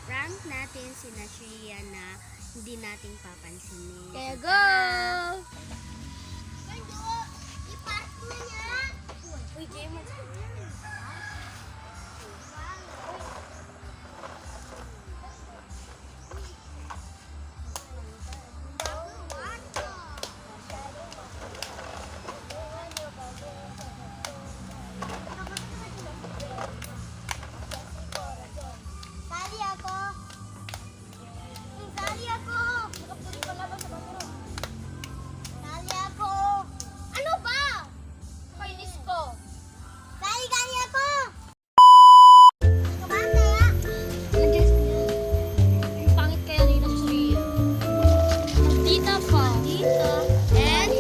Prank natin si Shreya na hindi nating papansinin. Kaya go! I-park mo niya! Uy, game mo. Sali ako! Sali ako! Sali ako! Ano ba? Kainis ko. Sali ako! Kumanda ya! Ang pangit kaya nila si Shreya. Tita pa. Dito. And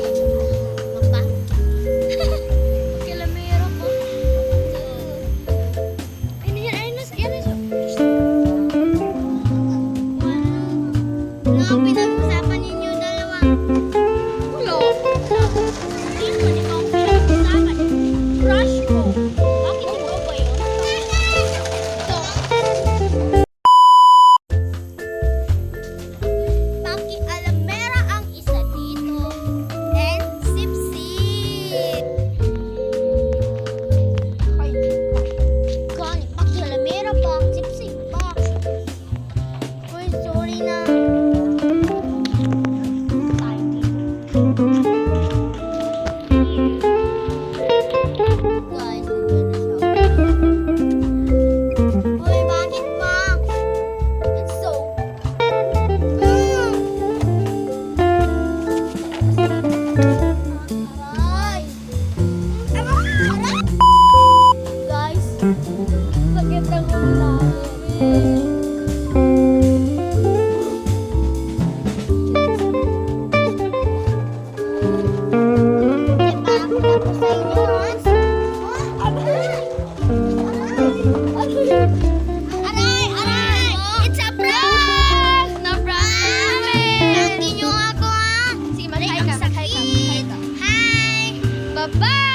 magpahit. Kilamero ko. Ayun yan, ayun na siya. Ano ang pinag-usapan ninyo dalawa? Wala. Hindi ko ni kong pinag-usapan. Crush ko. Bakit ikaw ba yun? Ito. Paki-alamera ang isa dito. And sip-sip. Gani, pakialamera pa. Sip-sip pa. Uy, sorry na. Guys, nandiyan na siya. Uy, bakit ba? It's so... Aray! Aray! Guys, Sakit ang ulan. tapos sa inyo, Hans. Aray! Aray! It's a prank! Na-prank namin! Prank niyo ako, ha? Sige, mag-hi ka. Ang sakit. Hi! Bye-bye!